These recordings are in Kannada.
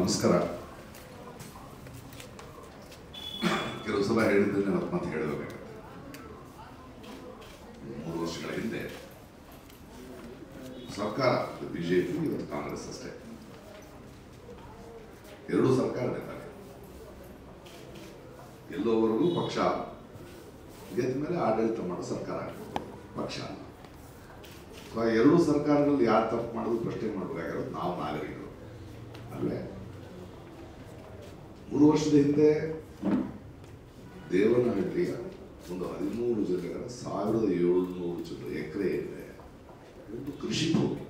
ನಮಸ್ಕಾರ. ಕೆಲವು ಸಲ ಹೇಳಿದ್ರೆ ಮತ್ತೆ ಹೇಳಬೇಕಾಗುತ್ತೆ. 3 ವರ್ಷಗಳ ಹಿಂದೆ ಸರ್ಕಾರ ಬಿಜೆಪಿ ಇವತ್ತು ಕಾಂಗ್ರೆಸ್ ಅಷ್ಟೇ, ಎರಡೂ ಸರ್ಕಾರಗಳಿದ್ದಾರೆ. ಎಲ್ಲೋವರೆಗೂ ಪಕ್ಷ ಗೆದ್ದ ಮೇಲೆ ಆಡಳಿತ ಮಾಡೋ ಸರ್ಕಾರ ಪಕ್ಷ. ಎರಡೂ ಸರ್ಕಾರಗಳಲ್ಲಿ ಯಾರು ತಪ್ಪು ಮಾಡೋದು ಪ್ರಶ್ನೆ ಮಾಡಬೇಕಾಗಿರೋದು ನಾವು ನಾಗರಿಕರು ಅಲ್ವೇ. 3 ವರ್ಷದ ಹಿಂದೆ ದೇವನಹಳ್ಳಿಯ ಒಂದು 13 ಜಿಲ್ಲೆಗಳ 1700 ಎಕರೆ ಇದೆ ಒಂದು ಕೃಷಿ ಭೂಮಿ.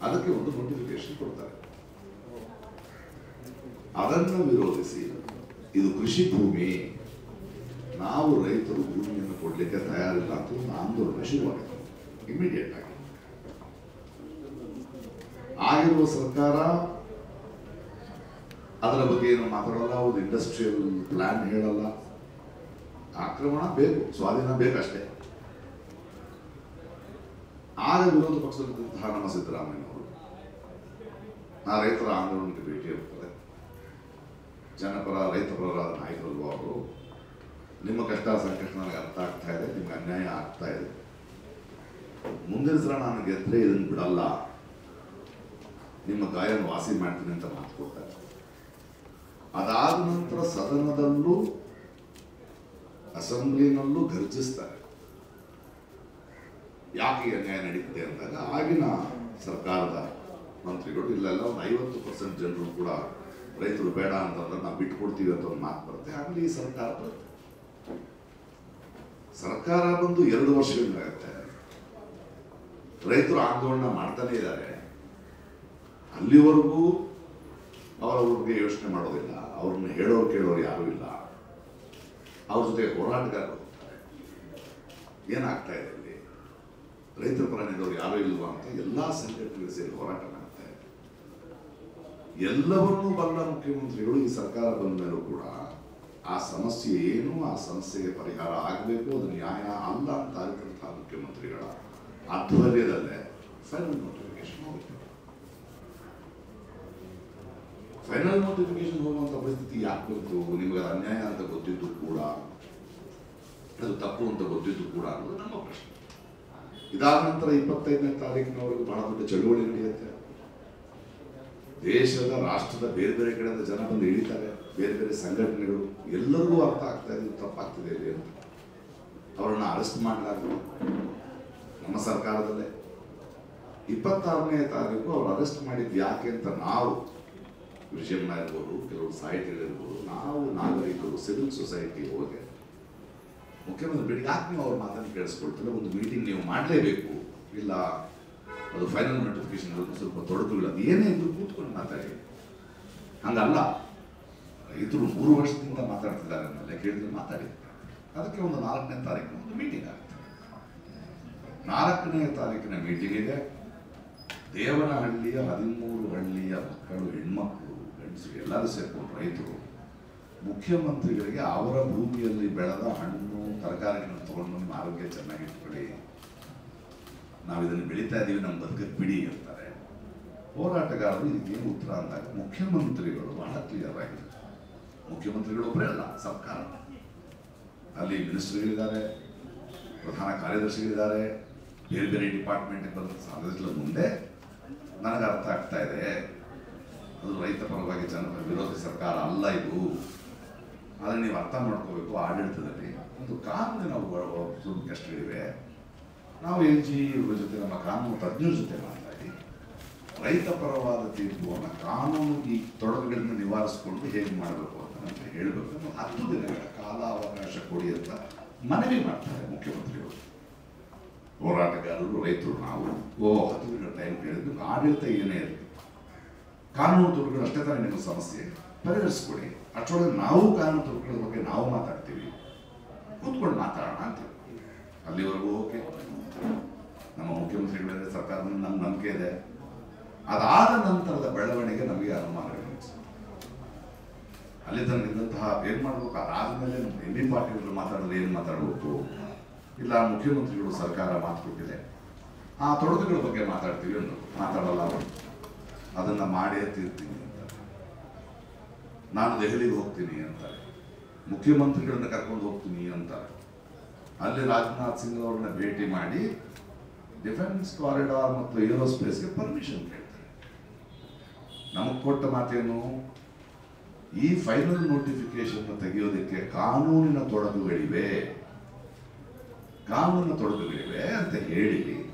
ಅದಕ್ಕೆ ಒಂದು ನೋಟಿಫಿಕೇಶನ್ ಕೊಡ್ತಾರೆ. ಅದನ್ನು ವಿರೋಧಿಸಿ ಇದು ಕೃಷಿ ಭೂಮಿ, ನಾವು ರೈತರು ಭೂಮಿಯನ್ನು ಕೊಡ್ಲಿಕ್ಕೆ ತಯಾರಿಲ್ಲ ಅಂತ ಒಂದು ಆಂದೋಲನ ಶುರುವಾಯಿತು ಇಮಿಡಿಯೇಟ್ ಆಗಿ. ಆಗಿರುವ ಸರ್ಕಾರ ಅದರ ಬಗ್ಗೆ ಏನು ಮಾತಾಡಲ್ಲ, ಒಂದು ಇಂಡಸ್ಟ್ರಿಯಲ್ ಪ್ಲಾನ್ ಹೇಳಲ್ಲ. ಆಕ್ರಮಣ ಬೇಕು, ಸ್ವಾಧೀನ ಬೇಕಷ್ಟೇ. ಆಗ ವಿರೋಧ ಪಕ್ಷದಲ್ಲಿದ್ದಂತಹ ನಮ್ಮ ಸಿದ್ದರಾಮಯ್ಯನವರು ಆ ರೈತರ ಆಂದೋಲನಕ್ಕೆ ಭೇಟಿ ಇರುತ್ತದೆ. ಜನಪರ ರೈತಪರರಾದ ನಾಯಕರು ಅವರು, ನಿಮ್ಮ ಕಷ್ಟ ಸಂಕಷ್ಟ ನನಗೆ ಅರ್ಥ ಆಗ್ತಾ ಇದೆ, ನಿಮ್ಗೆ ಅನ್ಯಾಯ ಆಗ್ತಾ ಇದೆ, ಮುಂದಿನ ಸಲ ನಾನು ಗೆದ್ರೆ ಇದನ್ನು ಬಿಡಲ್ಲ, ನಿಮ್ಮ ಗಾಯನ ವಾಸಿ ಮಾಡ್ತೀನಿ ಅಂತ ಮಾತು ಕೊಡ್ತಾರೆ. ಅದಾದ ನಂತರ ಸದನದಲ್ಲೂ ಅಸೆಂಬ್ಲಿನಲ್ಲೂ ಗರ್ಜಿಸ್ತಾರೆ. ಯಾಕೆ ಅನ್ಯಾಯ ನಡೀತಿದೆ ಅಂದಾಗ ಆಗಿನ ಸರ್ಕಾರದ ಮಂತ್ರಿಗಳು ಇಲ್ಲೆಲ್ಲ ಒಂದು 50% ಜನರು ಕೂಡ ರೈತರು ಬೇಡ ಅಂತಂದ್ರೆ ನಾವು ಬಿಟ್ಕೊಡ್ತೀವಿ ಅಂತ ಒಂದು ಮಾತು ಬರುತ್ತೆ. ಆಗಲಿ ಈ ಸರ್ಕಾರ ಬರುತ್ತೆ. ಸರ್ಕಾರ ಬಂದು 2 ವರ್ಷಗಳಾಗುತ್ತೆ, ರೈತರು ಆಂದೋಲನ ಮಾಡ್ತಾನೆ ಇದ್ದಾರೆ. ಅಲ್ಲಿವರೆಗೂ ಅವರವ್ರಿಗೆ ಯೋಚನೆ ಮಾಡೋದಿಲ್ಲ, ಅವ್ರನ್ನ ಹೇಳೋರು ಕೇಳೋರು ಯಾರೂ ಇಲ್ಲ. ಅವ್ರ ಜೊತೆ ಹೋರಾಟಗಾರರು ಹೋಗ್ತಾರೆ. ಏನಾಗ್ತಾ ಇದೆ ಇಲ್ಲಿ, ರೈತರ ಪರ ನಿಲ್ಲೋರು ಯಾರೂ ಇಲ್ವಾ ಅಂತ ಎಲ್ಲ ಸಂಘಟನೆಗಳು ಸೇರಿ ಹೋರಾಟ ಮಾಡ್ತಾ ಇದೆ. ಎಲ್ಲವನ್ನೂ ಬಲ್ಲ ಮುಖ್ಯಮಂತ್ರಿಗಳು ಈ ಸರ್ಕಾರ ಬಂದ ಮೇಲೂ ಕೂಡ ಆ ಸಮಸ್ಯೆ ಏನು, ಆ ಸಮಸ್ಯೆಗೆ ಪರಿಹಾರ ಆಗಬೇಕು, ಅದು ನ್ಯಾಯ ಅಲ್ಲ ಅಂತ ಅರಿತಂತಹ ಮುಖ್ಯಮಂತ್ರಿಗಳ ಆಧ್ವರ್ಯದಲ್ಲೇ ಫೈನಲ್ ನೋಟಿಫಿಕೇಶನ್ ಹೋಗುತ್ತೆ. ಫೈನಲ್ ನೋಟಿಫಿಕೇಶನ್ ಹೋಗುವಂಥ ಪರಿಸ್ಥಿತಿ ಯಾಕೆ ಬಂತು? ನಿಮಗೆ ಅನ್ಯಾಯ ಅಂತ ಗೊತ್ತಿದ್ದು ಕೂಡ, ಅದು ತಪ್ಪು ಅಂತ ಗೊತ್ತಿದ್ದು ಕೂಡ ಅನ್ನೋದು ನಮ್ಮ ಪ್ರಶ್ನೆ. ಇದಾದ ನಂತರ 25ನೇ ತಾರೀಕಿನವರೆಗೂ ಬಹಳ ದೊಡ್ಡ ಚಳುವಳಿ ನಡೆಯುತ್ತೆ. ದೇಶದ ರಾಷ್ಟ್ರದ ಬೇರೆ ಬೇರೆ ಕಡೆಯಿಂದ ಜನ ಬಂದು ಇಳಿತಾರೆ, ಬೇರೆ ಬೇರೆ ಸಂಘಟನೆಗಳು. ಎಲ್ಲರಿಗೂ ಅರ್ಥ ಆಗ್ತಾ ಇದೆ ತಪ್ಪಾಗ್ತಿದೆ ಇಲ್ಲಿ ಅಂತ. ಅವರನ್ನು ಅರೆಸ್ಟ್ ಮಾಡಲಾಗಿದೆ ನಮ್ಮ ಸರ್ಕಾರದಲ್ಲೇ. 26ನೇ ತಾರೀಕು ಅವ್ರು ಅರೆಸ್ಟ್ ಮಾಡಿದ್ದು ಯಾಕೆ ಅಂತ ನಾವು, ವಿಷಯನ್ನ ಇರ್ಬೋದು, ಕೆಲವು ಸಾಹಿತಿಗಳಿರ್ಬೋದು, ನಾವು ನಾಗರಿಕರು ಸಿವಿಲ್ ಸೊಸೈಟಿ ಹೋಗಿ ಮುಖ್ಯಮಂತ್ರಿ ಬಿಡಿ ಯಾಕೆ ನೀವು ಅವ್ರ ಮಾತನ್ನು ಕೇಳಿಸ್ಕೊಳ್ತಾರೆ, ಒಂದು ಮೀಟಿಂಗ್ ನೀವು ಮಾಡಲೇಬೇಕು, ಇಲ್ಲ ಅದು ಫೈನಲ್ ನೋಟಿಫಿಕೇಶನ್ ಸ್ವಲ್ಪ ತೊಡಕುಗಳು ಅದು ಏನೇ ಇದ್ರು ಕೂತ್ಕೊಂಡು ಮಾತಾಡಿ. ಹಂಗಲ್ಲ, ರೈತರು 3 ವರ್ಷದಿಂದ ಮಾತಾಡ್ತಿದ್ದಾರೆ ಅನ್ನಲ್ಲ ಕೇಳಿದ್ರೆ ಮಾತಾಡಿ. ಅದಕ್ಕೆ ಒಂದು 4ನೇ ತಾರೀಕಿನ ಒಂದು ಮೀಟಿಂಗ್ ಆಗುತ್ತೆ. 4ನೇ ತಾರೀಕಿನ ಮೀಟಿಂಗ್ ಇದೆ. ದೇವನಹಳ್ಳಿಯ 13 ಹಳ್ಳಿಯ ಮಕ್ಕಳು, ಹೆಣ್ಮಕ್ಳು, ಗಂಡಸರು ಎಲ್ಲರೂ ಸೇರ್ಕೊಂಡು ರೈತರು ಮುಖ್ಯಮಂತ್ರಿಗಳಿಗೆ ಅವರ ಭೂಮಿಯಲ್ಲಿ ಬೆಳೆದ ಹಣ್ಣು ತರಕಾರಿಗಳನ್ನು ತಗೊಂಡು ನಮ್ಮ ಆರೋಗ್ಯ ಚೆನ್ನಾಗಿಟ್ಕೊಳ್ಳಿ, ನಾವು ಇದನ್ನು ಬೆಳೀತಾ ಇದ್ದೀವಿ, ನಮ್ಮ ಬದುಕಕ್ಕೆ ಬಿಡಿ ಅಂತಾರೆ. ಹೋರಾಟಗಾರರು ಇದಕ್ಕೇನು ಉತ್ತರ ಅಂದಾಗ ಮುಖ್ಯಮಂತ್ರಿಗಳು ಬಹಳ ಕ್ಲಿಯರ್ ಆಗಿದೆ. ಮುಖ್ಯಮಂತ್ರಿಗಳು ಒಬ್ಬರೇ ಅಲ್ಲ, ಸರ್ಕಾರ ಅಲ್ಲಿ ಮಿನಿಸ್ಟರ್ಗಳಿದ್ದಾರೆ, ಪ್ರಧಾನ ಕಾರ್ಯದರ್ಶಿಗಳಿದ್ದಾರೆ, ಬೇರೆ ಬೇರೆ ಡಿಪಾರ್ಟ್ಮೆಂಟ್ಗೆ ಬಂದ ಸಾಧ್ಯತೆಗಳ ಮುಂದೆ ನನಗೆ ಅರ್ಥ ಆಗ್ತಾ ಇದೆ, ಅದು ರೈತ ಪರವಾಗಿ ಜನಪರ ವಿರೋಧಿ ಸರ್ಕಾರ ಅಲ್ಲ ಇದು. ಆದರೆ ನೀವು ಅರ್ಥ ಮಾಡ್ಕೋಬೇಕು, ಆಡಳಿತದಲ್ಲಿ ಒಂದು ಕಾನೂನಿನ ಸ್ವಲ್ಪ ಕಷ್ಟಗಳಿವೆ. ನಾವು LG ಇವ್ರ ಜೊತೆ, ನಮ್ಮ ಕಾನೂನು ತಜ್ಞರ ಜೊತೆ ಮಾತಾಡಿ ರೈತ ಪರವಾದ ತೀರ್ಪುವನ್ನು ಕಾನೂನು ಈ ತೊಡಕುಗಳನ್ನು ನಿವಾರಿಸಿಕೊಂಡು ಹೇಗೆ ಮಾಡಬೇಕು ಅಂತ ಹೇಳಬೇಕು. 10 ದಿನಗಳ ಕಾಲಾವಕಾಶ ಕೊಡಿ ಅಂತ ಮನವಿ ಮಾಡ್ತಾರೆ ಮುಖ್ಯಮಂತ್ರಿಗಳು. ಹೋರಾಟಗಾರರು, ರೈತರು, ನಾವು 10 ದಿನಗಳ ಟೈಮ್ ಕೇಳಿದ್ವಿ. ಆಡಳಿತ ಏನೇ ಇರಲಿ, ಕಾನೂನು ತೊಡಕುಗಳು ಅಷ್ಟೇ ತಾನೇ ನಿಮ್ಮ ಸಮಸ್ಯೆ, ಪರಿಹರಿಸ್ಕೊಡಿ. ಅಷ್ಟೊಳಗೆ ನಾವು ಕಾನೂನು ತೊಡಕುಗಳ ಬಗ್ಗೆ ನಾವು ಮಾತಾಡ್ತೀವಿ, ಕೂತ್ಕೊಂಡು ಮಾತಾಡೋಣ ಅಂತೀವಿ. ಅಲ್ಲಿವರೆಗೂ ಓಕೆ, ನಮ್ಮ ಮುಖ್ಯಮಂತ್ರಿಗಳಿಂದ ಸರ್ಕಾರದ ನಮ್ಮ ನಂಬಿಕೆ ಇದೆ. ಅದಾದ ನಂತರದ ಬೆಳವಣಿಗೆ ನಮಗೆ ಅನುಮಾನಗಳು. ಅಲ್ಲಿ ತನಕ ಇದ್ದಂತಹ ಏನು ಮಾಡಬೇಕು, ಅದಾದಮೇಲೆ ನಮ್ಮ ಎಂ ಬಿ ಪಾಟೀಲ್ ಮಾತಾಡೋದು ಏನು ಮಾತಾಡಬೇಕು, ಇಲ್ಲ ಮುಖ್ಯಮಂತ್ರಿಗಳು ಸರ್ಕಾರ ಮಾತು ಕೊಟ್ಟಿದೆ ಆ ತೊಡಕುಗಳ ಬಗ್ಗೆ ಮಾತಾಡ್ತೀವಿ ಅಂದರು. ಮಾತಾಡಲ್ಲ ಅವರು. ಅದನ್ನು ಮಾಡೇ ತೀರ್ತೀನಿ ಅಂತಾರೆ. ನಾನು ದೆಹಲಿಗೆ ಹೋಗ್ತೀನಿ ಅಂತಾರೆ, ಮುಖ್ಯಮಂತ್ರಿಗಳನ್ನ ಕರ್ಕೊಂಡು ಹೋಗ್ತೀನಿ ಅಂತಾರೆ. ಅಲ್ಲಿ ರಾಜನಾಥ್ ಸಿಂಗ್ ಅವ್ರನ್ನ ಭೇಟಿ ಮಾಡಿ ಡಿಫೆನ್ಸ್ ಕಾರಿಡಾರ್ ಮತ್ತು ಏರೋಸ್ಪೇಸ್ಗೆ ಪರ್ಮಿಷನ್ ಕೇಳ್ತಾರೆ. ನಮಗೆ ಕೊಟ್ಟ ಮಾತೇನು, ಈ ಫೈನಲ್ ನೋಟಿಫಿಕೇಶನ್ ತೆಗೆಯೋದಕ್ಕೆ ಕಾನೂನಿನ ತೊಡಕುಗಳಿವೆ ಅಂತ ಹೇಳಿ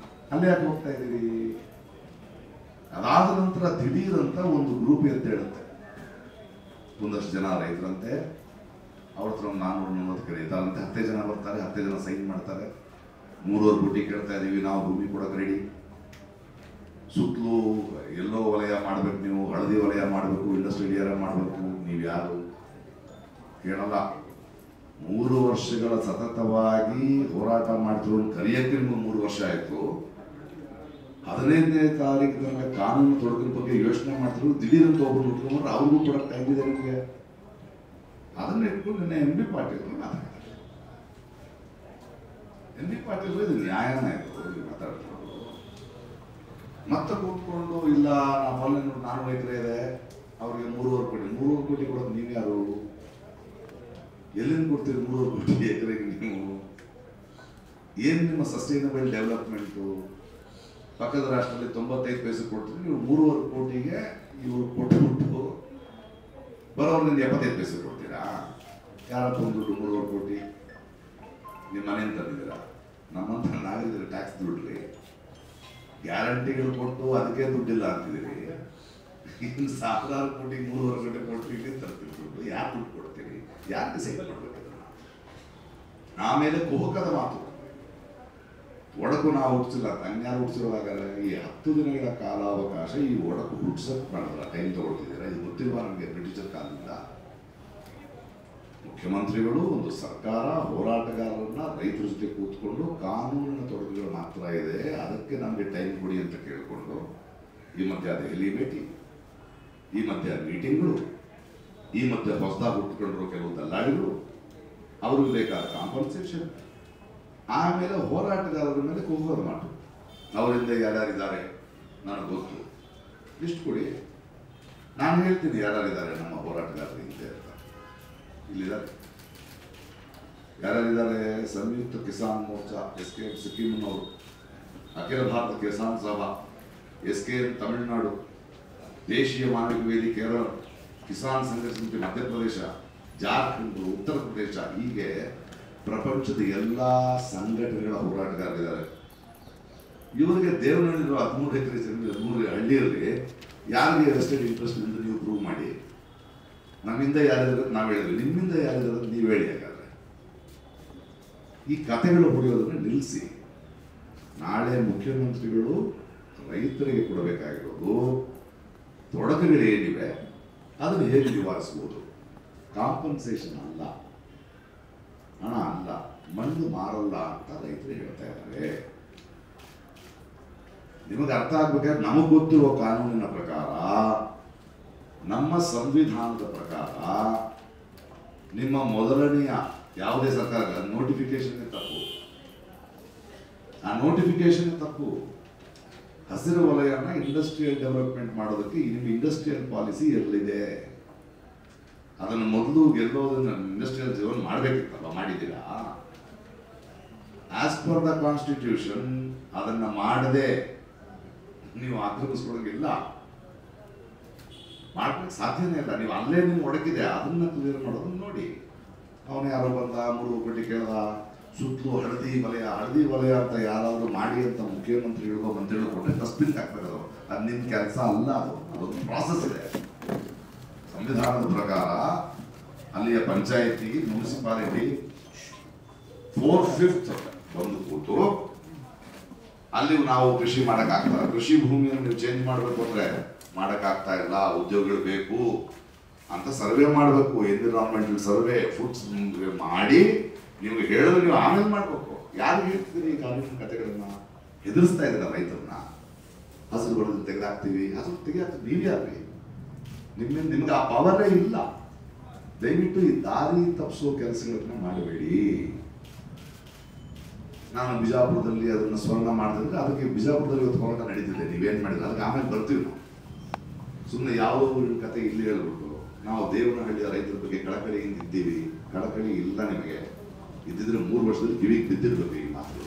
ಅಲ್ಲೇ ಯಾಕೆ ಹೋಗ್ತಾ ಇದ್ದೀರಿ? ಅದಾದ ನಂತರ ದಿಢೀರಂತ ಒಂದು ಗ್ರೂಪ್ ಅಂತ ಹೇಳುತ್ತೆ, ಒಂದಷ್ಟು ಜನ ರೈತರಂತೆ, ಅವ್ರ ಹತ್ರ 400 ಕಡೆ ಇದ್ದಾರಂತೆ, 10 ಜನ ಬರ್ತಾರೆ, 10 ಜನ ಸೈನ್ ಮಾಡ್ತಾರೆ. 3 ಕೋಟಿ ಕೇಳ್ತಾ ಇದೀವಿ, ನಾವು ಭೂಮಿ ಕೊಡಕ್ಕೆ ರೆಡಿ, ಸುತ್ತಲೂ ಎಲ್ಲೋ ವಲಯ ಮಾಡ್ಬೇಕು, ನೀವು ಹಳದಿ ವಲಯ ಮಾಡಬೇಕು, ಇಂಡಸ್ಟ್ರಿಯಲ್ ಏರಿಯಾ ಮಾಡಬೇಕು, ನೀವು ಯಾರು ಕೇಳಲ್ಲ. 3 ವರ್ಷಗಳ ಸತತವಾಗಿ ಹೋರಾಟ ಮಾಡ್ತಿರೋ ಕಲಿಯಕ್ಕೆ ನಿಮ್ಗೆ 3 ವರ್ಷ ಆಯ್ತು. 15ನೇ ತಾರೀಕು ತನಕ ಕಾನೂನು ತೊಡಕಿನ ಬಗ್ಗೆ ಯೋಚನೆ ಮಾಡ್ತಿದ್ರು, ದಿಢೀರಂತ ಒಬ್ಬರು ಉಟ್ಕೊಂಡ್ರೆ ಅವ್ರಿಗೂ ಕೊಡಕ್ಕೆ ಟೈಮ್ ಇದೆ ನಿಮಗೆ. ಅದನ್ನ ಇಟ್ಕೊಂಡು ನಿನ್ನೆ ಎಂ ಬಿ ಪಾಟೀಲ್ ಮಾತಾಡ್ತಾರೆ. ಎಂ ಬಿ ಪಾಟೀಲ್ ಇದು ನ್ಯಾಯನ ಇದು ಮಾತಾಡ್ತಿರೋದು. ಮತ್ತೆ ಕೂತ್ಕೊಂಡು ಇಲ್ಲ ನಮ್ಮಲ್ಲಿ 4 ಎಕರೆ ಇದೆ, ಅವ್ರಿಗೆ 3.25 ಕೋಟಿ ಕೊಡೋದು ನೀವು ಯಾರು? ಎಲ್ಲಿಂದ ಕೊಡ್ತೀರಿ 3 ಕೋಟಿ ಎಕರೆಗೆ ನೀವು? ಏನು ನಿಮ್ಮ ಸಸ್ಟೈನಬಲ್ ಡೆವಲಪ್ಮೆಂಟು? ಪಕ್ಕದ ರಾಷ್ಟ್ರದಲ್ಲಿ 95 ಪೈಸೆ ಕೊಡ್ತೀರಿ, ನೀವು 3.25 ಕೋಟಿಗೆ ಇವರು ಕೊಟ್ಟುಬಿಟ್ಟು ಬರೋರ್ನಿಂದ 75 ಪೈಸೆ ಕೊಡ್ತೀರಾ? ಯಾರಪ್ಪ ಒಂದು ದುಡ್ಡು 3.25 ಕೋಟಿ ನಿಮ್ಮ ಮನೆಯಿಂದ ತಂದಿದ್ದೀರಾ? ನಮ್ಮಂತ ನಾಗರಿಕರ ಟ್ಯಾಕ್ಸ್ ದುಡ್ಡ್ರಿ, ಗ್ಯಾರಂಟಿಗಳು ಕೊಟ್ಟು ಅದಕ್ಕೆ ದುಡ್ಡಿಲ್ಲ ಅಂತಿದ್ದೀರಿ. ಇನ್ನು 1000 ಕೋಟಿ 3.25 ಕೋಟಿ ಇಲ್ಲಿ ತರ್ತೀವಿ ದುಡ್ಡು. ಯಾರು ದುಡ್ಡು ಕೊಡ್ತೀರಿ? ಯಾರಿಗೆ ಸೈನ್ ಮಾಡ್ಬೇಕು? ಆಮೇಲೆ ಕುಹಕದ ಮಾತು, ಒಡಕು ನಾವು ಹುಟ್ಟಿಸಿಲ್ಲ, ಹಂಗ್ಯಾರು ಹುಟ್ಟಿಸಿರೋದಾಗಲ್ಲ. ಈ 10 ದಿನಗಳ ಕಾಲಾವಕಾಶ ಈ ಒಡಕು ಹುಟ್ಟಿಸಕ್ ಮಾಡಿದ್ರ ಟೈಮ್ ತಗೊಳ್ತಿದ್ದೀರಾ? ಇದು ಗೊತ್ತಿಲ್ವಾ ನಮಗೆ? ಬ್ರಿಟಿಷರ್ ಕಾಲದಿಂದ ಮುಖ್ಯಮಂತ್ರಿಗಳು, ಒಂದು ಸರ್ಕಾರ ಹೋರಾಟಗಾರರನ್ನ ರೈತರ ಜೊತೆ ಕೂತ್ಕೊಂಡು ಕಾನೂನಿನ ತೊಡಕುಗಳು ಮಾತ್ರ ಇದೆ, ಅದಕ್ಕೆ ನಮಗೆ ಟೈಮ್ ಕೊಡಿ ಅಂತ ಕೇಳಿಕೊಂಡು ಈ ಮಧ್ಯೆ ದೆಹಲಿ ಭೇಟಿ, ಈ ಮಧ್ಯೆ ಮೀಟಿಂಗ್ಗಳು, ಈ ಮಧ್ಯೆ ಹೊಸದಾಗಿ ಹುಟ್ಟುಕೊಂಡಿರೋ ಕೆಲವು ದಲ್ಲಾಳಿಗಳು, ಅವ್ರಿಗೆ ಬೇಕಾದ ಕಾಂಪನ್ಸೇಷನ್, ಆಮೇಲೆ ಹೋರಾಟಗಾರರ ಮೇಲೆ ಕೂಗೋದು ಮಾತು. ಅವರಿಂದ ಯಾರ್ಯಾರಿದ್ದಾರೆ ನನಗೆ ಗೊತ್ತು, ಲಿಸ್ಟ್ ಕೊಡಿ, ನಾನು ಹೇಳ್ತೀನಿ ಯಾರ್ಯಾರಿದ್ದಾರೆ ನಮ್ಮ ಹೋರಾಟಗಾರರು ಹಿಂದೆ ಅಂತ. ಇಲ್ಲಿದ್ದಾರೆ ಯಾರ್ಯಾರಿದ್ದಾರೆ? ಸಂಯುಕ್ತ ಕಿಸಾನ್ ಮೋರ್ಚಾ SKM ಸಿಕ್ಕಿಂನವರು, ಅಖಿಲ ಭಾರತ ಕಿಸಾನ್ ಸಭಾ SKM ತಮಿಳುನಾಡು, ದೇಶೀಯ ಮಾನವ ವೇದಿ ಕೇರಳ, ಕಿಸಾನ್ ಸಂಘರ್ಷ ಸಮಿತಿ ಮಧ್ಯಪ್ರದೇಶ, ಜಾರ್ಖಂಡ್, ಉತ್ತರ ಪ್ರದೇಶ, ಹೀಗೆ ಪ್ರಪಂಚದ ಎಲ್ಲ ಸಂಘಟನೆಗಳ ಹೋರಾಟಗಾರರಿದ್ದಾರೆ. ಇವರಿಗೆ ದೇವನಹಳ್ಳಿರೋ 13 ಎಕರೆ ಜಮೀನು, 13 ಹಳ್ಳಿಯಲ್ಲಿ ಯಾರಿಗೆ ವೆಸ್ಟೆಡ್ ಇಂಟ್ರೆಸ್ಟ್ ಎಂದು ನೀವು ಪ್ರೂವ್ ಮಾಡಿ. ನಮ್ಮಿಂದ ಯಾರಿದ್ರೆ ನಾವು ಹೇಳಿದ್ವಿ, ನಿಮ್ಮಿಂದ ಯಾರಿದ್ರೆ ನೀವು ಹೇಳಿ. ಹಾಗಾದ್ರೆ ಈ ಕಥೆಗಳು ಹೊಡೆಯೋದನ್ನು ನಿಲ್ಲಿಸಿ. ನಾಳೆ ಮುಖ್ಯಮಂತ್ರಿಗಳು ರೈತರಿಗೆ ಕೊಡಬೇಕಾಗಿರೋದು ತೊಡಕುಗಳೇನಿವೆ ಅದನ್ನು ಹೇಗೆ ನಿವಾರಿಸಬಹುದು. ಕಾಂಪನ್ಸೇಷನ್ ಅಲ್ಲ, ಹಣ ಅಲ್ಲ, ಮಣ್ಣು ಮಾರಲ್ಲ ಅಂತ ರೈತರು ಹೇಳ್ತಾ ಇದ್ದಾರೆ. ನಿಮಗೆ ಅರ್ಥ ಆಗ್ಬೇಕಾದ್ರೆ ನಮಗೆ ಗೊತ್ತಿರುವ ಕಾನೂನಿನ ಪ್ರಕಾರ, ನಮ್ಮ ಸಂವಿಧಾನದ ಪ್ರಕಾರ, ನಿಮ್ಮ ಮೊದಲನೆಯ ಯಾವುದೇ ಸರ್ಕಾರ ನೋಟಿಫಿಕೇಶನ್ ತಪ್ಪು, ಆ ನೋಟಿಫಿಕೇಶನ್ ತಪ್ಪು. ಹಸಿರು ವಲಯನ ಇಂಡಸ್ಟ್ರಿಯಲ್ ಡೆವಲಪ್ಮೆಂಟ್ ಮಾಡೋದಕ್ಕೆ ನಿಮ್ಮ ಇಂಡಸ್ಟ್ರಿಯಲ್ ಪಾಲಿಸಿ ಎಲ್ಲಿದೆ? ಅದನ್ನು ಮೊದಲು ಗೆಲ್ಲೋದನ್ನ ಇಂಡಸ್ಟ್ರಿಯಲ್ ಝೋನ್ ಮಾಡಬೇಕಿತ್ತಲ್ಲ, ಮಾಡಿದ್ದೀರಾ? ಆಸ್ ಪರ್ ದ ಕಾನ್ಸ್ಟಿಟ್ಯೂಷನ್ ಅದನ್ನ ಮಾಡದೆ ನೀವು ಆಕ್ರಮಿಸ್ಕೊಳ್ಳೋಂಗಿಲ್ಲ, ಮಾಡ್ಲಿಕ್ಕೆ ಸಾಧ್ಯನೇ ಇಲ್ಲ. ನೀವು ಅಲ್ಲೇ ನೀವು ಒಡಕಿದೆ, ಅದನ್ನ ಕ್ಲಿಯರ್ ಮಾಡೋದನ್ನ ನೋಡಿ. ಅವನು ಯಾರೋ ಬಂದ 3 ಕೋಟಿ ಕೇಳ್ದ, ಸುತ್ತಲೂ ಹಳದಿ ವಲಯ ಅಂತ ಯಾರಾದರೂ ಮಾಡಿ ಅಂತ ಮುಖ್ಯಮಂತ್ರಿಗಳಿಗೋ ಮಂತ್ರಿಗಳು ಕೊಟ್ಟರೆ ಡಸ್ಟ್ಬಿನ್ ಹಾಕ್ಬೇಕು. ಅದು ನಿಮ್ಮ ಕೆಲಸ ಅಲ್ಲ, ಅದೊಂದು ಪ್ರಾಸೆಸ್ ಇದೆ. ಸಂವಿಧಾನದ ಪ್ರಕಾರ ಅಲ್ಲಿಯ ಪಂಚಾಯತಿ, ಮುನ್ಸಿಪಾಲಿಟಿ 4/5 ಬಂದು ಕೂತು ಅಲ್ಲಿ ನಾವು ಕೃಷಿ ಮಾಡೋಕ್ಕಾಗ್ತದೆ, ಕೃಷಿ ಭೂಮಿಯನ್ನು ನೀವು ಚೇಂಜ್ ಮಾಡಬೇಕು ಅಂದರೆ ಮಾಡೋಕ್ಕಾಗ್ತಾ ಇಲ್ಲ, ಉದ್ಯೋಗಗಳು ಬೇಕು ಅಂತ ಸರ್ವೆ ಮಾಡಬೇಕು. ಎನ್ವಿರಾನ್ಮೆಂಟಲ್ ಸರ್ವೆ, ಫುಡ್ಸ್ ಮಾಡಿ ನಿಮ್ಗೆ ಹೇಳಿದ್ರೆ ನೀವು ಆಮೇಲೆ ಮಾಡಬೇಕು. ಯಾರು ಹೇಳ್ತಿದ್ದೀರಿ ಈ ಕಾನೂನಿನ ಕಥೆಗಳನ್ನ? ಹೆದರಿಸ್ತಾ ಇದ್ದೀರ ರೈತರನ್ನ. ಹಸಿರು ಬರೋದು ತೆಗೆದಾಕ್ತೀವಿ, ಹಸಿರು ತೆಗೆದಾಕ್ತೀವಿ, ನೀವು ಯಾರ್ರಿ? ನಿಮ್ಗೆ ಆ ಪವರೇ ಇಲ್ಲ. ದಯವಿಟ್ಟು ಈ ದಾರಿ ತಪ್ಪಿಸೋ ಕೆಲಸಗಳನ್ನ ಮಾಡಬೇಡಿ. ನಾನು ಬಿಜಾಪುರದಲ್ಲಿ ಅದನ್ನು ಸ್ವರ್ಣ ಮಾಡಿದ್ರೆ ಅದಕ್ಕೆ ಬಿಜಾಪುರದಲ್ಲಿ ಇವತ್ತು ಹೋರಾಟ ನಡೀತಿದೆ, ನೀವೇನು ಮಾಡಿದ್ರೆ ಅದಕ್ಕೆ ಆಮೇಲೆ ಬರ್ತೀವಿ ನಾವು. ಸುಮ್ಮನೆ ಯಾವುದೋ ಊರಿನ ಕತೆ ಇಲ್ಲಿ ಹೇಳ್ಬಿಟ್ಟು ನಾವು ದೇವನಹಳ್ಳಿಯ ರೈತರ ಬಗ್ಗೆ ಕಳಕಳಿಯಿಂದ ಇದ್ದೀವಿ. ಕಳಕಳಿ ಇಲ್ಲ ನಿಮಗೆ. ಇದ್ದಿದ್ರೆ 3 ವರ್ಷದಲ್ಲಿ ಕಿವಿಗೆ ಬಿದ್ದಿರ್ಬೇಕು ಈ ಮಾತು.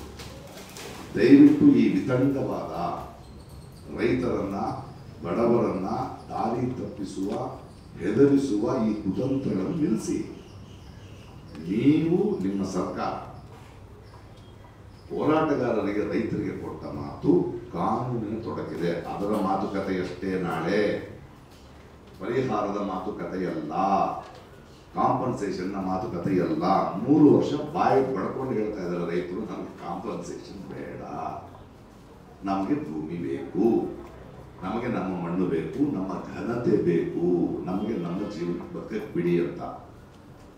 ದಯವಿಟ್ಟು ಈ ವಿತಂಡವಾದ ರೈತರನ್ನ ಬಡವರನ್ನ ದಾರಿ ತಪ್ಪಿಸುವ ಹೆದರಿಸುವ ಈ ಕುತಂತ್ರಗಳನ್ನು ನಿಲ್ಲಿಸಿ. ನೀವು ನಿಮ್ಮ ಸರ್ಕಾರ ಹೋರಾಟಗಾರರಿಗೆ ರೈತರಿಗೆ ಕೊಟ್ಟ ಮಾತು ಕಾನೂನಿನ ತೊಡಗಿದೆ. ಅದರ ಮಾತುಕತೆಯಷ್ಟೇ ನಾಳೆ, ಪರಿಹಾರದ ಮಾತುಕತೆಯಲ್ಲ, ಕಾಂಪನ್ಸೇಷನ್ ಮಾತುಕತೆಯಲ್ಲ. 3 ವರ್ಷ ಬಾಯಿ ಬಡ್ಕೊಂಡು ಹೇಳ್ತಾ ಇದ್ದಾರೆ ರೈತರು, ನಮ್ಗೆ ಕಾಂಪನ್ಸೇಷನ್ ಬೇಡ, ನಮಗೆ ಭೂಮಿ ಬೇಕು, ನಮಗೆ ನಮ್ಮ ಮಣ್ಣು ಬೇಕು, ನಮ್ಮ ಘನತೆ ಬೇಕು, ನಮಗೆ ನಮ್ಮ ಜೀವನ ಬದುಕಕ್ಕೆ ಬಿಡಿ ಅಂತ.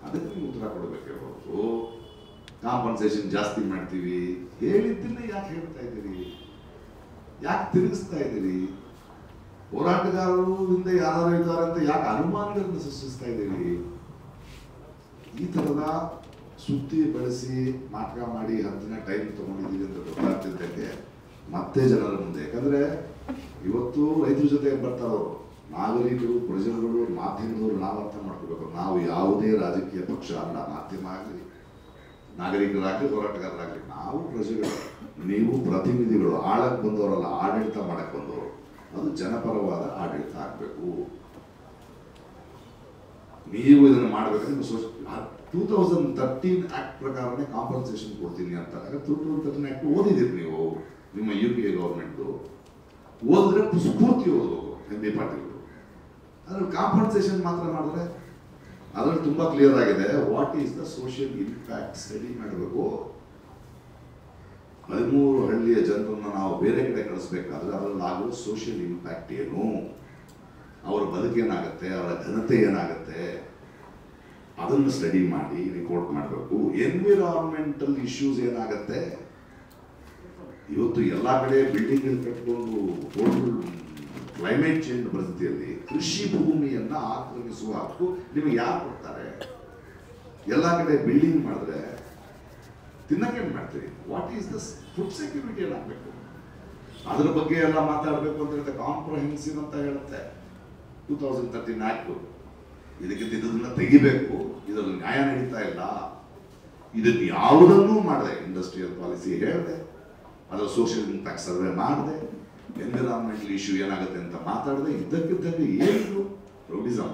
ಅದಕ್ಕೆ ನೀವು ಉತ್ತರ ಕೊಡಬೇಕೆ ಹೊರತು ಕಾಂಪನ್ಸೇಷನ್ ಜಾಸ್ತಿ ಮಾಡ್ತೀವಿ ಹೇಳಿದ್ದನ್ನೇ ಯಾಕೆ ಹೇಳ್ತಾ ಇದ್ದೀರಿ? ಯಾಕೆ ತಿರುಗಿಸ್ತಾ ಇದ್ದೀರಿ? ಹೋರಾಟಗಾರರು ಹಿಂದೆ ಯಾರು ಇದ್ದಾರೆ ಅಂತ ಯಾಕೆ ಅನುಮಾನಗಳನ್ನು ಸೃಷ್ಟಿಸ್ತಾ ಇದ್ದೀರಿ? ಈ ತರದ ಸುದ್ದಿ ಬಳಸಿ ನಾಟಕ ಮಾಡಿ 10 ದಿನ ಟೈಮ್ ತಗೊಂಡಿದ್ದೀವಿ ಅಂತ ಗೊತ್ತಾಗ್ತಿದ್ದಕ್ಕೆ ಮತ್ತೆ ಜನರ ಮುಂದೆ, ಯಾಕಂದ್ರೆ ಇವತ್ತು ರೈತರ ಜೊತೆ ಬರ್ತಾರವರು ನಾಗರಿಕರು, ಪ್ರಜೆಗಳು, ಮಾಧ್ಯಮದವರು ನಾವು ಅರ್ಥ ಮಾಡ್ಕೋಬೇಕು. ನಾವು ಯಾವುದೇ ರಾಜಕೀಯ ಪಕ್ಷ ಅಲ್ಲ. ಮಾಧ್ಯಮ ಆಗಲಿ, ನಾಗರಿಕರಾಗಲಿ, ಹೋರಾಟಗಾರರಾಗಲಿ, ನಾವು ಪ್ರಜೆಗಳು, ನೀವು ಪ್ರತಿನಿಧಿಗಳು. ಆಳಕ್ಕೆ ಬಂದವರಲ್ಲ, ಆಡಳಿತ ಮಾಡಕ್ಕೆ ಬಂದವರು. ಅದು ಜನಪರವಾದ ಆಡಳಿತ ಆಗಬೇಕು. ನೀವು ಇದನ್ನು ಮಾಡಬೇಕಂದ್ರೆ 2013 ಆಕ್ಟ್ ಪ್ರಕಾರನೇ ಕಾಂಪನ್ಸೇಷನ್ ಕೊಡ್ತೀನಿ ಅಂತ. 2013 ಆಕ್ಟ್ ಓದಿದ್ದೀರಿ ನೀವು, ನಿಮ್ಮ UPA ಗವರ್ಮೆಂಟ್ ಓದಿದ್ರೆ ಸ್ಫೂರ್ತಿ ಓದಬೇಕು. MB ಪಾಟೀಲ್ ಅದ್ರಲ್ಲಿ ಕಾಂಪನ್ಸೇಷನ್ ಮಾತ್ರ ಮಾಡಿದ್ರೆ ಅದ್ರಲ್ಲಿ ತುಂಬಾ ಕ್ಲಿಯರ್ ಆಗಿದೆ. What is the social impact study ಮಾಡಬೇಕು. 13 ಹಳ್ಳಿಯ ಜನರನ್ನ ನಾವು ಬೇರೆ ಕಡೆ ಕಳಿಸ್ಬೇಕಾದ್ರೆ ಅದರಲ್ಲಿ ಆಗುವ ಸೋಷಿಯಲ್ ಇಂಪ್ಯಾಕ್ಟ್ ಏನು, ಅವರ ಬದುಕೇನಾಗುತ್ತೆ, ಅವರ ಘನತೆ ಏನಾಗುತ್ತೆ, ಅದನ್ನು ಸ್ಟಡಿ ಮಾಡಿ ರಿಪೋರ್ಟ್ ಮಾಡಬೇಕು. ಎನ್ವಿರಾನ್ಮೆಂಟಲ್ ಇಶ್ಯೂಸ್ ಏನಾಗುತ್ತೆ. ಇವತ್ತು ಎಲ್ಲ ಕಡೆ ಬಿಲ್ಡಿಂಗ್ ಕಟ್ಕೊಂಡು ಕ್ಲೈಮೇಟ್ ಚೇಂಜ್ ಪರಿಸ್ಥಿತಿಯಲ್ಲಿ ಕೃಷಿ ಭೂಮಿಯನ್ನ ಆಕ್ರಮಿಸುವ ಹಕ್ಕು ನಿಮಗೆ ಯಾರು ಕೊಡ್ತಾರೆ? ಎಲ್ಲ ಕಡೆ ಬಿಲ್ಡಿಂಗ್ ಮಾಡಿದ್ರೆ ತಿನ್ನಕ್ಕೆ ಮಾಡ್ತೀವಿ. What is the food security ಏನಾಗಬೇಕು? ಅದ್ರ ಬಗ್ಗೆ ಎಲ್ಲ ಮಾತಾಡಬೇಕು ಅಂತ ಹೇಳುತ್ತೆ. ಕಾಂಪ್ರಹೆನ್ಸಿವ್ ಅಂತ ಹೇಳುತ್ತೆ 2013 ಆಕ್ಟ್. ಇದಕ್ಕಿಂತ ಇದನ್ನ ತೆಗಿಬೇಕು. ಇದರಲ್ಲಿ ನ್ಯಾಯ ನಡೀತಾ ಇಲ್ಲ. ಇದನ್ನು ಯಾವುದನ್ನೂ ಮಾಡಿದೆ. ಇಂಡಸ್ಟ್ರಿಯಲ್ ಪಾಲಿಸಿ ಹೇಳಿದೆ, ಅದರ ಸೋಷಿಯಲ್ ಇಂಪ್ಯಾಕ್ಟ್ ಸರ್ವೆ ಮಾಡಿದೆ, ಎನ್ವಿರಾನ್ಮೆಂಟಲ್ ಇಶ್ಯೂ ಏನಾಗುತ್ತೆ ಅಂತ ಮಾತಾಡಿದೆ. ಇದ್ದಕ್ಕಿದ್ದಂಗೆ ಏನು ರೌಡಿಸಮ.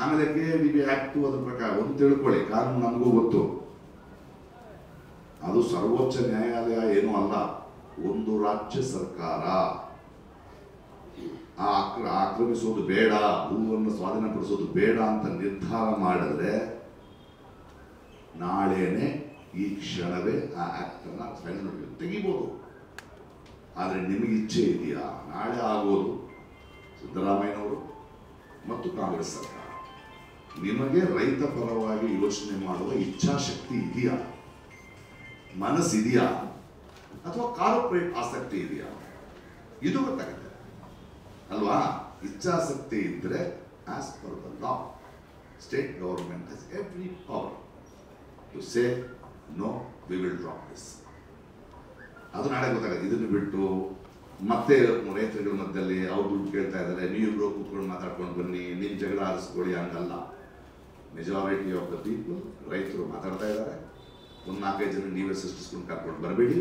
ಆಮೇಲೆ KIDB ಆಕ್ಟ್ ಅದ್ರ ಪ್ರಕಾರ ಒಂದು ತಿಳ್ಕೊಳ್ಳಿ, ಕಾನೂನು ನಮಗೂ ಗೊತ್ತು. ಅದು ಸರ್ವೋಚ್ಚ ನ್ಯಾಯಾಲಯ ಏನೂ ಅಲ್ಲ, ಒಂದು ರಾಜ್ಯ ಸರ್ಕಾರ ಆಕ್ರಮಿಸೋದು ಬೇಡ, ಭೂಮಿಯನ್ನು ಸ್ವಾಧೀನಪಡಿಸೋದು ಬೇಡ ಅಂತ ನಿರ್ಧಾರ ಮಾಡಿದ್ರೆ ನಾಳೆನೆ ಈ ಕ್ಷಣವೇ ಆ ಆಕ್ಟ್ ಅನ್ನ ತೆಗಿಬಹುದು. ಆದರೆ ನಿಮಗೆ ಇಚ್ಛೆ ಇದೆಯಾ? ನಾಳೆ ಆಗೋದು ಸಿದ್ದರಾಮಯ್ಯನವರು ಮತ್ತು ಕಾಂಗ್ರೆಸ್ ಸರ್ಕಾರ. ನಿಮಗೆ ರೈತ ಪರವಾಗಿ ಯೋಚನೆ ಮಾಡುವ ಇಚ್ಛಾಶಕ್ತಿ ಇದೆಯಾ? ಮನಸ್ಸಿದೆಯಾ? ಅಥವಾ ಕಾರ್ಪೊರೇಟ್ ಆಸಕ್ತಿ ಇದೆಯಾ? ಇದು ಗೊತ್ತಾಗುತ್ತೆ ಅಲ್ವಾ? ಇಚ್ಛಾಸಕ್ತಿ ಇದ್ರೆ as per the law state government has every power to say no, we will drop this. ಅದು ನಾಳೆ ಗೊತ್ತಾಗುತ್ತೆ. ಇದನ್ನು ಬಿಟ್ಟು ಮತ್ತೆ ರೈತರುಗಳ ಮಧ್ಯದಲ್ಲಿ ಅವ್ರು ದುಡ್ಡು ಕೇಳ್ತಾ ಇದ್ದಾರೆ, ನೀವಿಬ್ರು ಕೂತ್ಕೊಂಡು ಮಾತಾಡ್ಕೊಂಡು ಬನ್ನಿ, ನಿಮ್ಮ ಜಗಳ ಆರಿಸ್ಕೊಳ್ಳಿ, ಹಂಗಲ್ಲ. ಮೆಜಾರಿಟಿ ಆಫ್ ದ ಪೀಪಲ್ ರೈತರು ಮಾತಾಡ್ತಾ ಇದ್ದಾರೆ. 4-5 ಜನ ನೀವೇ ಸೃಷ್ಟಿಸ್ಕೊಂಡು ಕರ್ಕೊಂಡು ಬರಬೇಡಿ.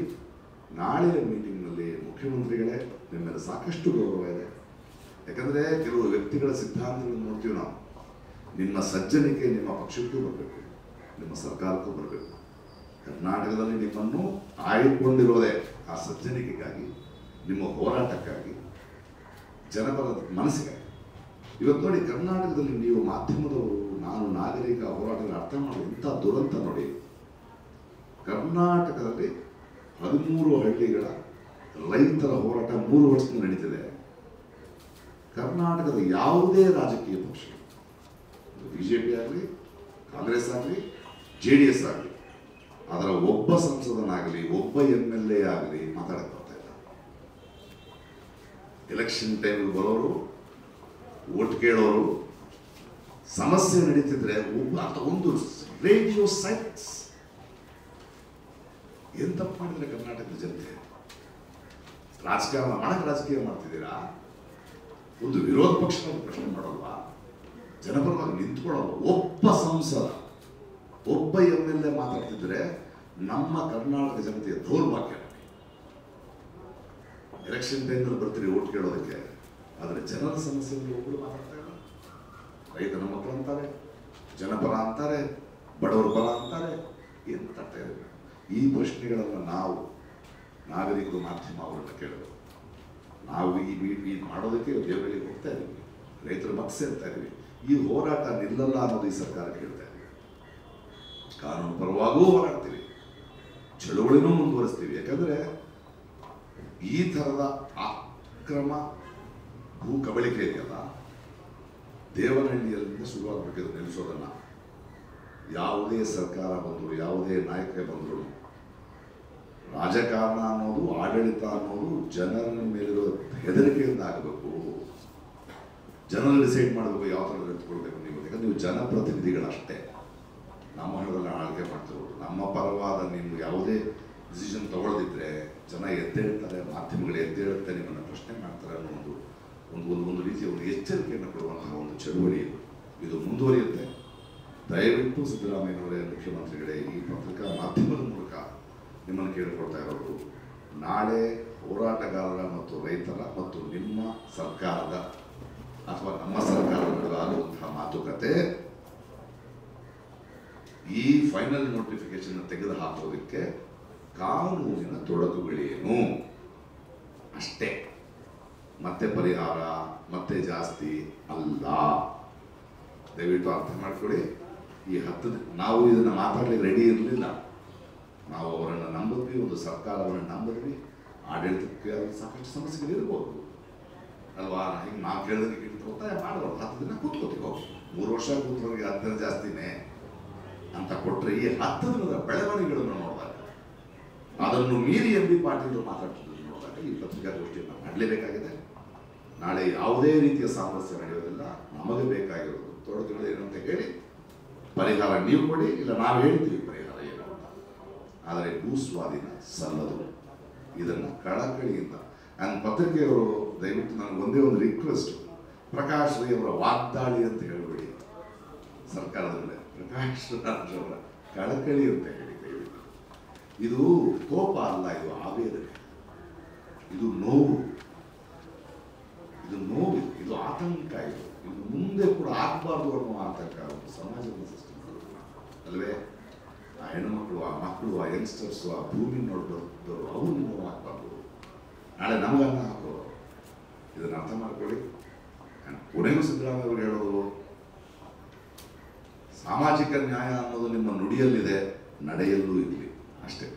ನಾಳೆಯ ಮೀಟಿಂಗ್ನಲ್ಲಿ ಮುಖ್ಯಮಂತ್ರಿಗಳೇ ನಿಮ್ಮ ಮೇಲೆ ಸಾಕಷ್ಟು ಗೌರವ ಇದೆ. ಯಾಕಂದರೆ ಕೆಲವು ವ್ಯಕ್ತಿಗಳ ಸಿದ್ಧಾಂತಗಳನ್ನು ನೋಡ್ತೀವಿ ನಾವು. ನಿಮ್ಮ ಸಜ್ಜನಿಕೆ ನಿಮ್ಮ ಪಕ್ಷಕ್ಕೂ ಬರಬೇಕು, ನಿಮ್ಮ ಸರ್ಕಾರಕ್ಕೂ ಬರಬೇಕು. ಕರ್ನಾಟಕದಲ್ಲಿ ನಿಮ್ಮನ್ನು ಆಯ್ದುಕೊಂಡಿರೋದೇ ಆ ಸಜ್ಜನಿಕೆಗಾಗಿ, ನಿಮ್ಮ ಹೋರಾಟಕ್ಕಾಗಿ, ಜನಪರ ಮನಸ್ಸಿಗಾಗಿ. ಇವತ್ತು ನೋಡಿ, ಕರ್ನಾಟಕದಲ್ಲಿ ನೀವು ಮಾಧ್ಯಮದವರು, ನಾನು ನಾಗರಿಕ ಹೋರಾಟಗಳ ಅರ್ಥ ಮಾಡಿ ಇಂಥ ದುರಂತ ನೋಡಿ. ಕರ್ನಾಟಕದಲ್ಲಿ 13 ಹಳ್ಳಿಗಳ ರೈತರ ಹೋರಾಟ 3 ವರ್ಷದಿಂದ ನಡೀತಿದೆ. ಕರ್ನಾಟಕದ ಯಾವುದೇ ರಾಜಕೀಯ ಪಕ್ಷ, BJP ಆಗಲಿ, ಕಾಂಗ್ರೆಸ್ ಆಗಲಿ, JDS ಆಗಲಿ, ಅದರ ಒಬ್ಬ ಸಂಸದನಾಗಲಿ, ಒಬ್ಬ MLA ಆಗಲಿ ಮಾತಾಡಕ್ಕೆ ಬರ್ತಾ ಇಲ್ಲ. ಎಲೆಕ್ಷನ್ ಟೈಮ್ ಬರೋರು, ಓಟ್ ಕೇಳೋರು, ಸಮಸ್ಯೆ ನಡೀತಿದ್ರೆ ಒಂದು ರೇಡಿಯೋ ಸೈಲೆನ್ಸ್. ಏನ್ ತಪ್ಪು ಮಾಡಿದ್ರೆ ಕರ್ನಾಟಕದ ಜನತೆ? ರಾಜಕಾರಣ ಮಾಡಕ್ಕೆ ರಾಜಕೀಯ ಮಾಡ್ತಿದ್ದೀರಾ? ಒಂದು ವಿರೋಧ ಪಕ್ಷವನ್ನು ಪ್ರಶ್ನೆ ಮಾಡಲ್ವಾ? ಜನಪರವಾಗಿ ನಿಂತ್ಕೊಳ್ಳಲ್ವ? ಒಬ್ಬ ಸಂಸದ, ಒಬ್ಬ MLA ಮಾತಾಡ್ತಿದ್ರೆ ನಮ್ಮ ಕರ್ನಾಟಕ ಜನತೆಯ ದೌರ್ಭಾಗ್ಯ. ಎಲೆಕ್ಷನ್ ಟೈಮಲ್ಲಿ ಬರ್ತೀರಿ ಓಟ್ ಕೇಳೋದಕ್ಕೆ, ಆದರೆ ಜನರ ಸಮಸ್ಯೆಗಳು ಒಬ್ಬರು ಮಾತಾಡ್ತಾ ಇಲ್ಲ. ರೈತನ ಮಕ್ಕಳು ಅಂತಾರೆ, ಜನಪರ ಅಂತಾರೆ, ಬಡವರ ಪರ ಅಂತಾರೆ. ಏನು ಮಾತಾಡ್ತಾ ಇದ್ದಾರೆ? ಈ ಪ್ರಶ್ನೆಗಳನ್ನು ನಾವು ನಾಗರಿಕರು, ಮಾಧ್ಯಮ ಅವರನ್ನು ಕೇಳಬೇಕು. ನಾವು ಈ ಮಾಡೋದಕ್ಕೆ ದೇವರಿಗೆ ಹೋಗ್ತಾ ಇದ್ದೀವಿ, ರೈತರ ಮತ ಸೇರ್ತಾ ಇದ್ದೀವಿ. ಈ ಹೋರಾಟ ನಿಲ್ಲಲ್ಲ ಅನ್ನೋದು ಈ ಸರ್ಕಾರ ಕೇಳ್ತಾ ಇದ್ದೀವಿ. ಕಾನೂನು ಪರವಾಗೂ ಹೋರಾಡ್ತೀವಿ, ಚಳುವಳಿನೂ ಮುಂದುವರಿಸ್ತೀವಿ. ಯಾಕಂದರೆ ಈ ಥರದ ಅಕ್ರಮ ಭೂ ಕಬಳಿಕೆ ಇದೆಯಲ್ಲ, ದೇವನಹಳ್ಳಿಯಲ್ಲಿಂದ ಶುರುವಾಗಬೇಕಿದೆ. ನಿಲ್ಲಿಸೋದನ್ನು ಯಾವುದೇ ಸರ್ಕಾರ ಬಂದರು, ಯಾವುದೇ ನಾಯಕ ಬಂದರು, ರಾಜಕಾರಣ ಅನ್ನೋದು, ಆಡಳಿತ ಅನ್ನೋದು ಜನರ ಮೇಲಿರೋ ಹೆದರಿಕೆಯಿಂದ ಆಗಬೇಕು. ಜನರು ಡಿಸೈಡ್ ಮಾಡಬೇಕು ಯಾವ ಥರ ನಿಂತ್ಕೊಳ್ಬೇಕು ನೀವು. ಯಾಕಂದ್ರೆ ನೀವು ಜನಪ್ರತಿನಿಧಿಗಳಷ್ಟೇ. ನಮ್ಮ ಹಣದಲ್ಲಿ ಆಳ್ವಿಕೆ ಮಾಡ್ತಿರೋದು. ನಮ್ಮ ಪರವಾದ ನೀವು ಯಾವುದೇ ಡಿಸಿಷನ್ ತಗೊಳ್ಳದಿದ್ರೆ ಜನ ಎದ್ದೇಳ್ತಾರೆ, ಮಾಧ್ಯಮಗಳು ಎದ್ದೇಳುತ್ತೆ, ನಿಮ್ಮನ್ನು ಪ್ರಶ್ನೆ ಮಾಡ್ತಾರೆ ಅನ್ನೋ ಒಂದು ರೀತಿಯ ಒಂದು ಎಚ್ಚರಿಕೆಯನ್ನು ಕೊಡುವಂತಹ ಒಂದು ಚಳುವಳಿ ಇದು ಮುಂದುವರಿಯುತ್ತೆ. ದಯವಿಟ್ಟು ಸಿದ್ದರಾಮಯ್ಯನವರೇ, ಮುಖ್ಯಮಂತ್ರಿಗಳೇ, ಈ ಪತ್ರಿಕಾ ಮಾಧ್ಯಮದ ಮೂಲಕ ನಿಮ್ಮನ್ನು ಕೇಳಿಕೊಳ್ತಾ ಇರೋದು, ನಾಳೆ ಹೋರಾಟಗಾರರ ಮತ್ತು ರೈತರ ಮತ್ತು ನಿಮ್ಮ ಸರ್ಕಾರದ ಅಥವಾ ನಮ್ಮ ಸರ್ಕಾರದ ನಡುವೆ ಆಗುವಂತಹ ಮಾತುಕತೆ ಈ ಫೈನಲ್ ನೋಟಿಫಿಕೇಶನ್ ತೆಗೆದು ಹಾಕೋದಕ್ಕೆ ಕಾನೂನಿನ ತೊಡಕುಗಳೇನು ಅಷ್ಟೇ, ಮತ್ತೆ ಪರಿಹಾರ ಮತ್ತೆ ಜಾಸ್ತಿ ಅಲ್ಲ. ದಯವಿಟ್ಟು ಅರ್ಥ ಮಾಡ್ಕೊಳ್ಳಿ. ಈ 10 ನಾವು ಇದನ್ನು ಮಾತಾಡಲಿಕ್ಕೆ ರೆಡಿ ಇರಲಿಲ್ಲ. ನಾವು ಅವರನ್ನು ನಂಬಿದ್ವಿ, ಒಂದು ಸರ್ಕಾರವನ್ನು ನಂಬಿದ್ವಿ. ಆಡಳಿತಕ್ಕೆ ಸಾಕಷ್ಟು ಸಮಸ್ಯೆಗಳಿರ್ಬೋದು ಅಲ್ವಾ? ಹಿಂಗೆ ನಾವು ಕೇಳೋದಕ್ಕೆ ಒತ್ತಾಯ ಮಾಡಬಾರ್ದು. 10 ದಿನ ಕೂತ್ಕೋತೀವಿ, ಹೋಗಿ 3 ವರ್ಷ ಕೂತ್ಕೊಂಡ್ರೆ 10 ದಿನ ಜಾಸ್ತಿನೇ ಅಂತ ಕೊಟ್ಟರೆ ಈ 10 ದಿನದ ಬೆಳವಣಿಗೆಗಳನ್ನು ನೋಡಿದಾಗ, ಅದನ್ನು ಮೀರಿ MB ಪಾಟೀಲ್ ಮಾತಾಡ್ತಿದ್ದು ನೋಡಿದಾಗ ಈ ಪತ್ರಿಕಾಗೋಷ್ಠಿಯನ್ನು ಮಾಡಲೇಬೇಕಾಗಿದೆ. ನಾಳೆ ಯಾವುದೇ ರೀತಿಯ ಸಾಮರಸ್ಯ ನಡೆಯೋದಿಲ್ಲ. ನಮಗೆ ಬೇಕಾಗಿರೋದು ತೊಡಕುಗಳು ಏನು ಅಂತ ಹೇಳಿ ಪರಿಹಾರ ನೀವು ಕೊಡಿ, ಇಲ್ಲ ನಾವು ಹೇಳ್ತೀವಿ ಪರಿಹಾರ ಏನು ಅಂತ. ಆದರೆ ಭೂ ಸ್ವಾಧೀನ ಸಲ್ಲದು. ಇದನ್ನು ಕಳಕಳಿಯಿಂದ ನನ್ನ ಪತ್ರಿಕೆಯವರು ದಯವಿಟ್ಟು ನನಗೆ ಒಂದೇ ಒಂದು ರಿಕ್ವೆಸ್ಟ್, ಪ್ರಕಾಶ್ ರೈ ಅವರ ವಾಗ್ದಾಳಿ ಅಂತ ಹೇಳಬೇಡಿ ಸರ್ಕಾರದ ಮೇಲೆ. ಪ್ರಕಾಶ್ ರಾಜ್ ಅವರ ಕಳಕಳಿ ಅಂತ ಹೇಳಿ ದಯವಿಟ್ಟು. ಇದು ಕೋಪ ಅಲ್ಲ, ಇದು ಆವೇದನೆ, ಇದು ನೋವು, ಇದು ಆತಂಕ. ಇದು ಮುಂದೆ ಕೂಡ ಆಗಬಾರ್ದು ಅನ್ನೋ ಆತಂಕ ಒಂದು ಸಮಾಜವನ್ನು ಸೃಷ್ಟಿ ಮಾಡೋದು ಅಲ್ವೇ? ಆ ಹೆಣ್ಣುಮಕ್ಕಳು, ಆ ಮಕ್ಕಳು, ಆ ಯಂಗ್ಸ್ಟರ್ಸು, ಆ ಭೂಮಿ ನೋಡ್ದವರು, ಅವರು ನೋವು ಆಗಬಾರ್ದು. ನಾಳೆ ನಮಗನ್ನ ಹಾಕೋರು. ಇದನ್ನು ಅರ್ಥ ಮಾಡ್ಕೊಳ್ಳಿ. ಕೊನೆಗೂ ಸಿದ್ದರಾಮಯ್ಯ ಅವರು ಹೇಳೋದು, ಸಾಮಾಜಿಕ ನ್ಯಾಯ ಅನ್ನೋದು ನಿಮ್ಮ ನುಡಿಯಲ್ಲಿದೆ, ನಡೆಯಲ್ಲೂ ಇರಲಿ ಅಷ್ಟೇ.